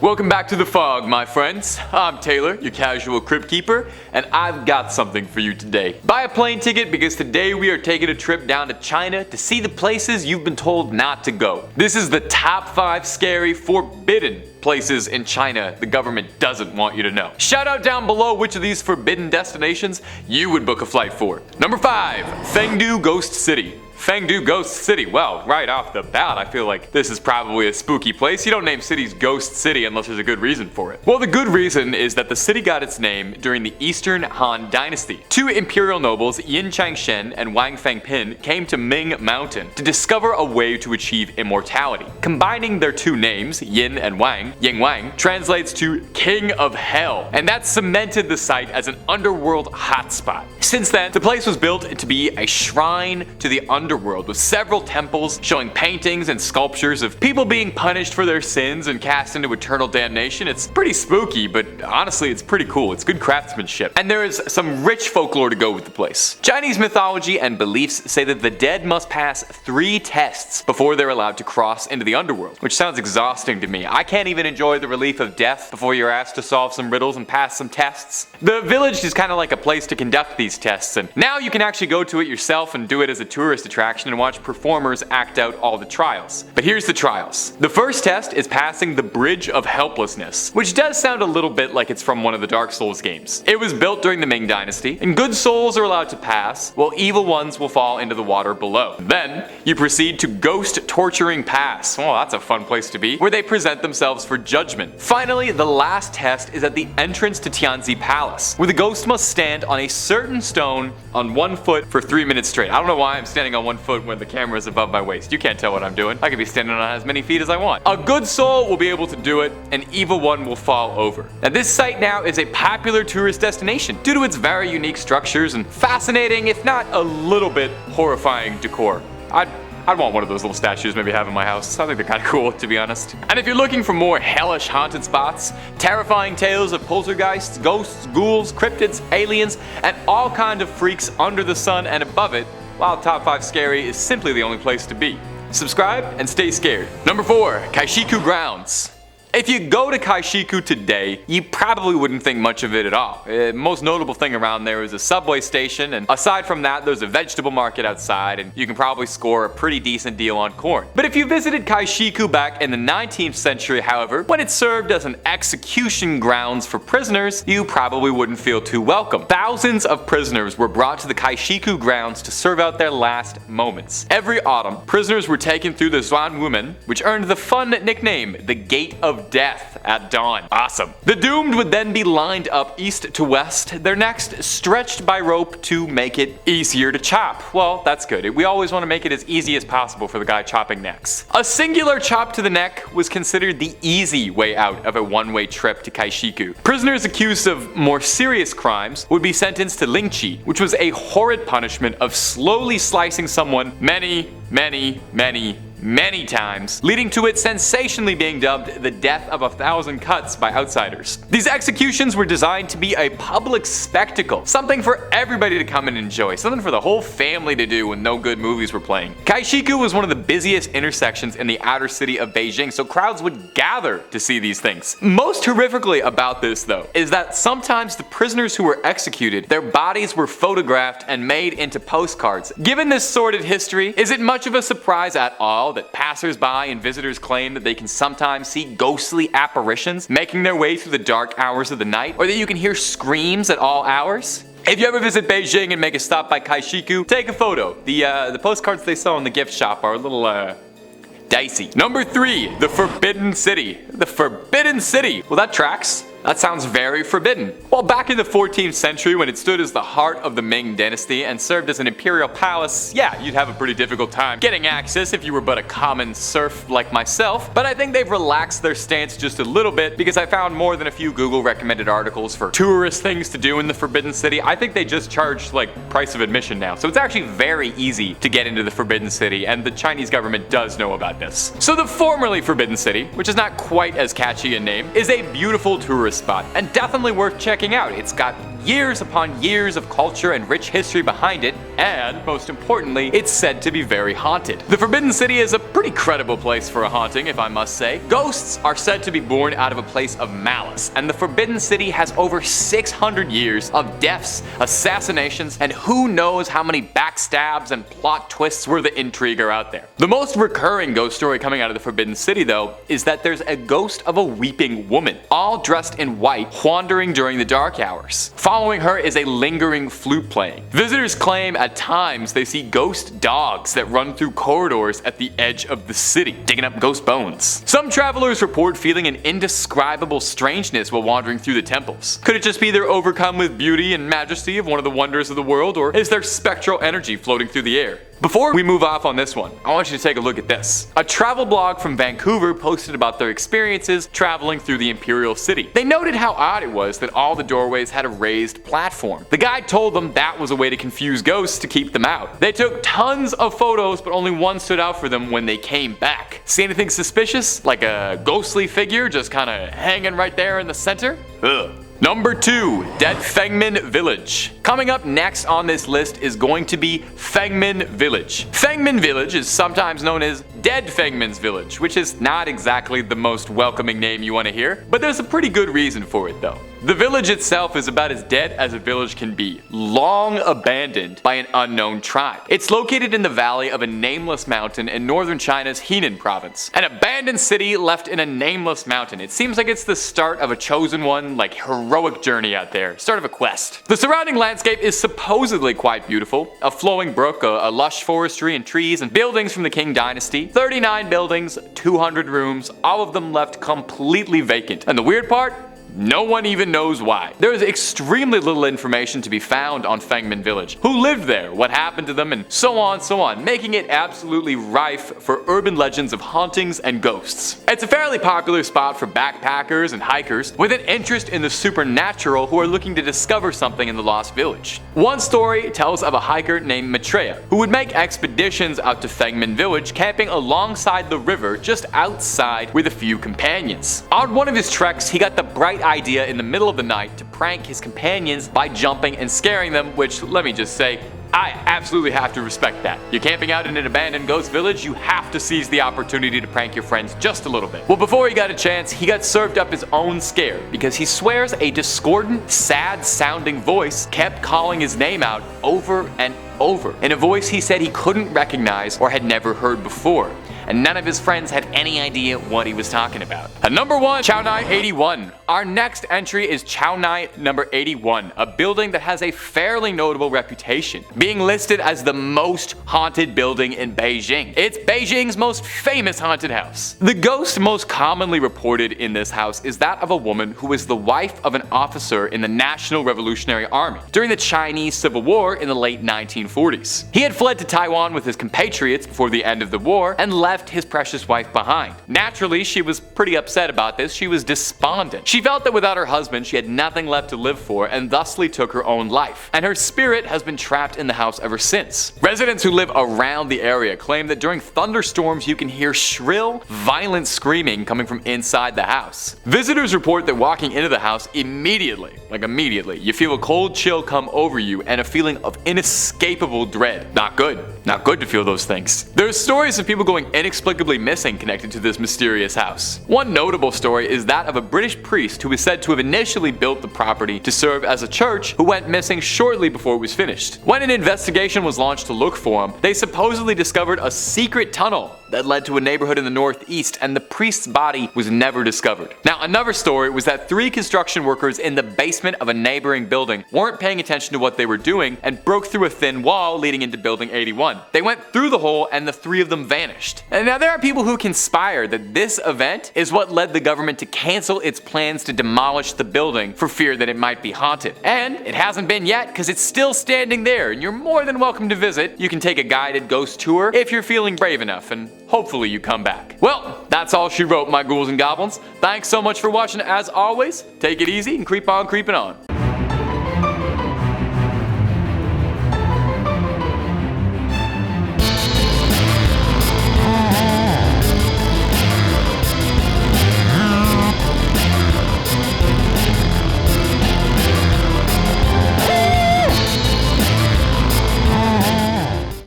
Welcome back to the fog, my friends. I'm Taylor, your casual crypt keeper, and I've got something for you today. Buy a plane ticket because today we are taking a trip down to China to see the places you've been told not to go. This is the top 5 scary, forbidden places in China the government doesn't want you to know. Shout out down below which of these forbidden destinations you would book a flight for. Number 5, Fengdu Ghost City. Fengdu Ghost City. Well, right off the bat, I feel like this is probably a spooky place. You don't name cities Ghost City unless there's a good reason for it. Well, the good reason is that the city got its name during the Eastern Han Dynasty. 2 imperial nobles, Yin Changshen and Wang Fengpin, came to Ming Mountain to discover a way to achieve immortality. Combining their 2 names, Yin and Wang, Ying Wang, translates to King of Hell, and that cemented the site as an underworld hotspot. Since then, the place was built to be a shrine to the underworld with several temples showing paintings and sculptures of people being punished for their sins and cast into eternal damnation. It's pretty spooky, but honestly it's pretty cool. It's good craftsmanship. And there is some rich folklore to go with the place. Chinese mythology and beliefs say that the dead must pass 3 tests before they're allowed to cross into the underworld, which sounds exhausting to me. I can't even enjoy the relief of death before you're asked to solve some riddles and pass some tests. The village is kind of like a place to conduct these tests, and now you can actually go to it yourself and do it as a tourist attraction and watch performers act out all the trials. But here's the trials. The first test is passing the Bridge of Helplessness, which does sound a little bit like it's from one of the Dark Souls games. It was built during the Ming Dynasty, and good souls are allowed to pass, while evil ones will fall into the water below. Then, you proceed to Ghost Torturing Pass. Well, that's a fun place to be, where they present themselves for judgment. Finally, the last test is at the entrance to Tianzi Palace, where the ghost must stand on a certain stone on 1 foot for 3 minutes straight. I don't know why I'm standing on 1 foot when the camera is above my waist. You can't tell what I'm doing. I could be standing on as many feet as I want. A good soul will be able to do it, an evil one will fall over. Now this site now is a popular tourist destination due to its very unique structures and fascinating, if not a little bit horrifying decor. I'd want one of those little statues maybe have in my house. I think they're kind of cool, to be honest. And if you're looking for more hellish haunted spots, terrifying tales of poltergeists, ghosts, ghouls, cryptids, aliens, and all kinds of freaks under the sun and above it, while Top 5 Scary is simply the only place to be. Subscribe and stay scared. Number 4, Caishikou Grounds. If you go to Caishikou today, you probably wouldn't think much of it at all. Most notable thing around there is a subway station, and aside from that there's a vegetable market outside, and you can probably score a pretty decent deal on corn. But if you visited Caishikou back in the 19th century, however, when it served as an execution grounds for prisoners, you probably wouldn't feel too welcome. Thousands of prisoners were brought to the Caishikou Grounds to serve out their last moments. Every autumn, prisoners were taken through the Zhuanwumen, which earned the fun nickname, the Gate of Death at dawn. Awesome. The doomed would then be lined up east to west, their necks stretched by rope to make it easier to chop. Well, that's good. We always want to make it as easy as possible for the guy chopping necks. A singular chop to the neck was considered the easy way out of a one-way trip to Caishikou. Prisoners accused of more serious crimes would be sentenced to lingqi, which was a horrid punishment of slowly slicing someone many times, leading to it sensationally being dubbed the death of 1,000 cuts by outsiders. These executions were designed to be a public spectacle, something for everybody to come and enjoy, something for the whole family to do when no good movies were playing. Caishikou was one of the busiest intersections in the outer city of Beijing, so crowds would gather to see these things. Most horrifically about this, though, is that sometimes the prisoners who were executed, their bodies were photographed and made into postcards. Given this sordid history, is it much of a surprise at all that passers-by and visitors claim that they can sometimes see ghostly apparitions making their way through the dark hours of the night, or that you can hear screams at all hours? If you ever visit Beijing and make a stop by Caishikou, take a photo. The postcards they sell in the gift shop are a little dicey. Number 3, the Forbidden City. The Forbidden City. Well, that tracks. That sounds very forbidden. Well, back in the 14th century, when it stood as the heart of the Ming Dynasty and served as an imperial palace, yeah, you'd have a pretty difficult time getting access if you were but a common serf like myself. But I think they've relaxed their stance just a little bit, because I found more than a few Google recommended articles for tourist things to do in the Forbidden City. I think they just charge like price of admission now. So it's actually very easy to get into the Forbidden City, and the Chinese government does know about this. So the formerly Forbidden City, which is not quite as catchy a name, is a beautiful tourist spot and definitely worth checking out. It's got years upon years of culture and rich history behind it, and most importantly, it's said to be very haunted. The Forbidden City is a pretty credible place for a haunting, if I must say. Ghosts are said to be born out of a place of malice, and the Forbidden City has over 600 years of deaths, assassinations, and who knows how many backstabs and plot twists where the intrigue are out there. The most recurring ghost story coming out of the Forbidden City, though, is that there's a ghost of a weeping woman, all dressed in white, wandering during the dark hours. Following her is a lingering flute playing. Visitors claim at times they see ghost dogs that run through corridors at the edge of the city, digging up ghost bones. Some travelers report feeling an indescribable strangeness while wandering through the temples. Could it just be they're overcome with beauty and majesty of one of the wonders of the world, or is there spectral energy floating through the air? Before we move off on this one, I want you to take a look at this. A travel blog from Vancouver posted about their experiences traveling through the Imperial City. They noted how odd it was that all the doorways had a raised platform. The guide told them that was a way to confuse ghosts to keep them out. They took tons of photos, but only one stood out for them when they came back. See anything suspicious? Like a ghostly figure just kinda hanging right there in the center? Ugh. Number 2, Dead Fengman Village. Coming up next on this list is going to be Fengman Village. Fengman Village is sometimes known as Dead Fengman's Village, which is not exactly the most welcoming name you want to hear, but there's a pretty good reason for it though. The village itself is about as dead as a village can be, long abandoned by an unknown tribe. It's located in the valley of a nameless mountain in northern China's Henan province. An abandoned city left in a nameless mountain. It seems like it's the start of a chosen one, like heroic journey out there, start of a quest. The surrounding landscape is supposedly quite beautiful. A flowing brook, a lush forestry and trees, and buildings from the Qing dynasty. 39 buildings, 200 rooms, all of them left completely vacant. And the weird part? No one even knows why. There is extremely little information to be found on Fengman Village. Who lived there, what happened to them, and so on, making it absolutely rife for urban legends of hauntings and ghosts. It's a fairly popular spot for backpackers and hikers with an interest in the supernatural who are looking to discover something in the lost village. One story tells of a hiker named Maitreya who would make expeditions out to Fengman Village, camping alongside the river just outside with a few companions. On one of his treks, he got the bright idea in the middle of the night to prank his companions by jumping and scaring them, which, let me just say, I absolutely have to respect that. You're camping out in an abandoned ghost village, you have to seize the opportunity to prank your friends just a little bit. Well, before he got a chance, he got served up his own scare because he swears a discordant, sad-sounding voice kept calling his name out over and over, in a voice he said he couldn't recognize or had never heard before. And none of his friends had any idea what he was talking about. At number 1, Chaonei 81. Our next entry is Chaonei number 81, a building that has a fairly notable reputation, being listed as the most haunted building in Beijing. It's Beijing's most famous haunted house. The ghost most commonly reported in this house is that of a woman who was the wife of an officer in the National Revolutionary Army during the Chinese Civil War in the late 1940s. He had fled to Taiwan with his compatriots before the end of the war and left his precious wife behind. Naturally, she was pretty upset about this. She was despondent. She felt that without her husband, she had nothing left to live for and thusly took her own life. And her spirit has been trapped in the house ever since. Residents who live around the area claim that during thunderstorms, you can hear shrill, violent screaming coming from inside the house. Visitors report that walking into the house immediately, you feel a cold chill come over you and a feeling of inescapable dread. Not good. Not good to feel those things. There's stories of people going inexplicably missing connected to this mysterious house. One notable story is that of a British priest who is said to have initially built the property to serve as a church who went missing shortly before it was finished. When an investigation was launched to look for him, they supposedly discovered a secret tunnel that led to a neighborhood in the northeast, and the priest's body was never discovered. Now, another story was that 3 construction workers in the basement of a neighboring building weren't paying attention to what they were doing and broke through a thin wall leading into building 81. They went through the hole and the 3 of them vanished. And now there are people who conspire that this event is what led the government to cancel its plans to demolish the building for fear that it might be haunted. And it hasn't been yet because it's still standing there, and you're more than welcome to visit. You can take a guided ghost tour if you're feeling brave enough, and hopefully you come back. Well, that's all she wrote, my ghouls and goblins. Thanks so much for watching as always. Take it easy and creep on creeping on.